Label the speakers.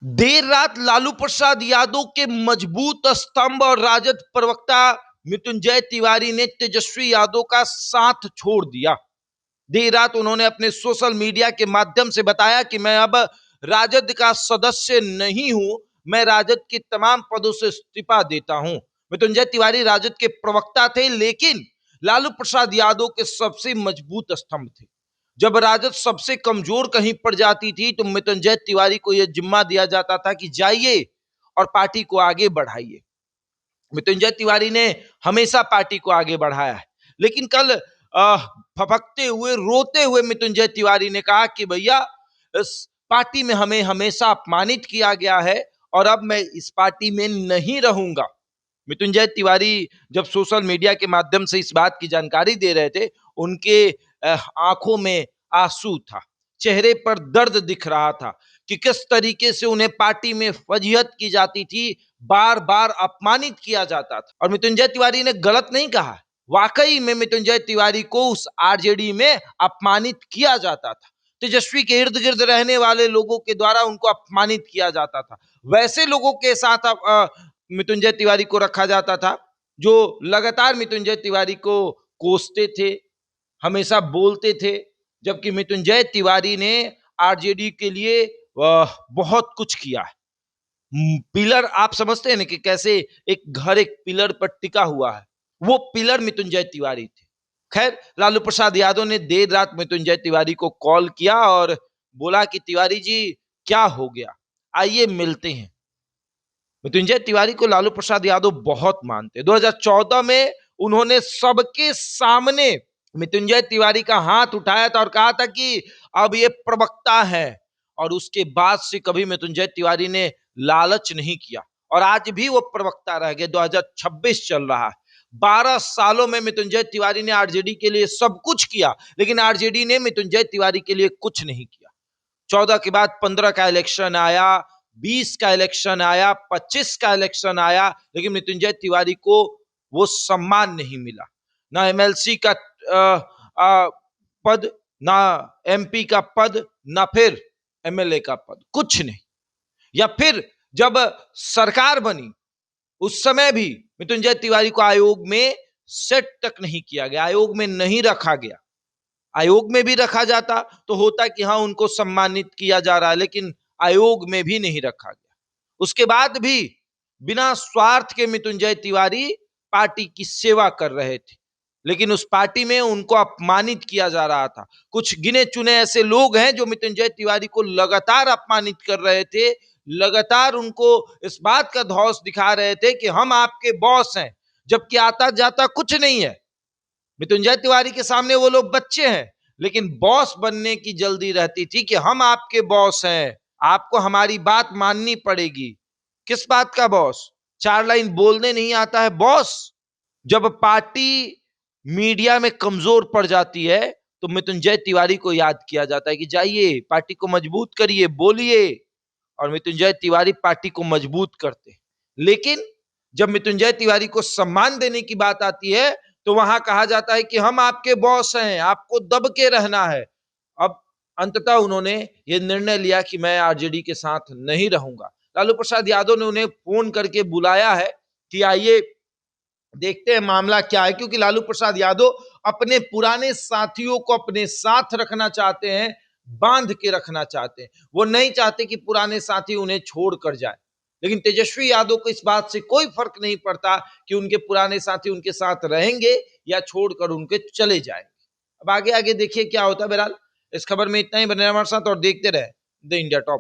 Speaker 1: देर रात लालू प्रसाद यादव के मजबूत स्तंभ और राजद प्रवक्ता मृत्युंजय तिवारी ने तेजस्वी यादव का साथ छोड़ दिया। देर रात उन्होंने अपने सोशल मीडिया के माध्यम से बताया कि मैं अब राजद का सदस्य नहीं हूं, मैं राजद के तमाम पदों से इस्तीफा देता हूं। मृत्युंजय तिवारी राजद के प्रवक्ता थे, लेकिन लालू प्रसाद यादव के सबसे मजबूत स्तंभ थे। जब राजद सबसे कमजोर कहीं पड़ जाती थी तो मृत्युंजय तिवारी को यह जिम्मा दिया जाता था कि जाइए और पार्टी को आगे बढ़ाइए। मृत्युंजय तिवारी ने हमेशा पार्टी को आगे बढ़ाया है, लेकिन कल फफकते हुए रोते हुए मृत्युंजय तिवारी ने कहा कि भैया, इस पार्टी में हमें हमेशा अपमानित किया गया है और अब मैं इस पार्टी में नहीं रहूंगा। मृत्युंजय तिवारी जब सोशल मीडिया के माध्यम से इस बात की जानकारी दे रहे थे, उनके आंखों में आंसू था, चेहरे पर दर्द दिख रहा था कि किस तरीके से उन्हें पार्टी में फजीहत की जाती थी, बार बार अपमानित किया जाता था। और मृत्युंजय तिवारी ने गलत नहीं कहा, वाकई में मृत्युंजय तिवारी को उस आरजेडी में अपमानित किया जाता था। तेजस्वी के इर्द गिर्द रहने वाले लोगों के द्वारा उनको अपमानित किया जाता था। वैसे लोगों के साथ मृत्युंजय तिवारी को रखा जाता था जो लगातार मृत्युंजय तिवारी को कोसते थे, हमेशा बोलते थे। जबकि मृत्युंजय तिवारी ने आरजेडी के लिए बहुत कुछ किया है। पिलर आप समझते हैं ना कि कैसे एक घर एक पिलर पर टिका हुआ है, वो पिलर मृत्युंजय तिवारी थे। खैर, लालू प्रसाद यादव ने देर रात मृत्युंजय तिवारी को कॉल किया और बोला कि तिवारी जी, क्या हो गया, आइए मिलते हैं। मृत्युंजय तिवारी को लालू प्रसाद यादव बहुत मानते। 2014 में उन्होंने सबके सामने मृत्युंजय तिवारी का हाथ उठाया था और कहा था कि अब ये प्रवक्ता है, और उसके बाद से कभी मृत्युंजय तिवारी ने लालच नहीं किया और आज भी वो प्रवक्ता रह गए। 2026 चल रहा है, 12 सालों में मृत्युंजय तिवारी ने आरजेडी के लिए सब कुछ किया, लेकिन आरजेडी ने मृत्युंजय तिवारी के लिए कुछ नहीं किया। 14 के बाद 15 का इलेक्शन आया, 20 का इलेक्शन आया, 25 का इलेक्शन आया, लेकिन मृत्युंजय तिवारी को वो सम्मान नहीं मिला। ना एमएलसी का पद, ना एमपी का पद, ना फिर एमएलए का पद, कुछ नहीं। या फिर जब सरकार बनी उस समय भी मृत्युंजय तिवारी को आयोग में सेट तक नहीं किया गया, आयोग में नहीं रखा गया। आयोग में भी रखा जाता तो होता कि हाँ, उनको सम्मानित किया जा रहा है, लेकिन आयोग में भी नहीं रखा गया। उसके बाद भी बिना स्वार्थ के मृत्युंजय तिवारी पार्टी की सेवा कर रहे थे, लेकिन उस पार्टी में उनको अपमानित किया जा रहा था। कुछ गिने चुने ऐसे लोग हैं जो मृत्युंजय तिवारी को लगातार अपमानित कर रहे थे, लगातार उनको इस बात का धौंस दिखा रहे थे कि हम आपके बॉस हैं, जबकि आता जाता कुछ नहीं है। मृत्युंजय तिवारी के सामने वो लोग बच्चे हैं, लेकिन बॉस बनने की जल्दी रहती थी कि हम आपके बॉस हैं, आपको हमारी बात माननी पड़ेगी। किस बात का बॉस? 4 लाइन बोलने नहीं आता है बॉस? जब पार्टी मीडिया में कमजोर पड़ जाती है तो मृत्युंजय तिवारी को याद किया जाता है कि जाइए पार्टी को मजबूत करिए, बोलिए, और मृत्युंजय तिवारी पार्टी को मजबूत करते। लेकिन जब मृत्युंजय तिवारी को सम्मान देने की बात आती है तो वहां कहा जाता है कि हम आपके बॉस हैं, आपको दब के रहना है। अब अंततः उन्होंने ये निर्णय लिया कि मैं आरजेडी के साथ नहीं रहूंगा। लालू प्रसाद यादव ने उन्हें फोन करके बुलाया है कि आइए देखते हैं मामला क्या है, क्योंकि लालू प्रसाद यादव अपने पुराने साथियों को अपने साथ रखना चाहते हैं, बांध के रखना चाहते हैं। वो नहीं चाहते कि पुराने साथी उन्हें छोड़कर जाए। लेकिन तेजस्वी यादव को इस बात से कोई फर्क नहीं पड़ता कि उनके पुराने साथी उनके साथ रहेंगे या छोड़कर उनके चले जाएंगे। अब आगे आगे देखिए क्या होता है। बहरहाल इस खबर में इतना ही, बने हमारे साथ और देखते रहे द इंडिया टॉप।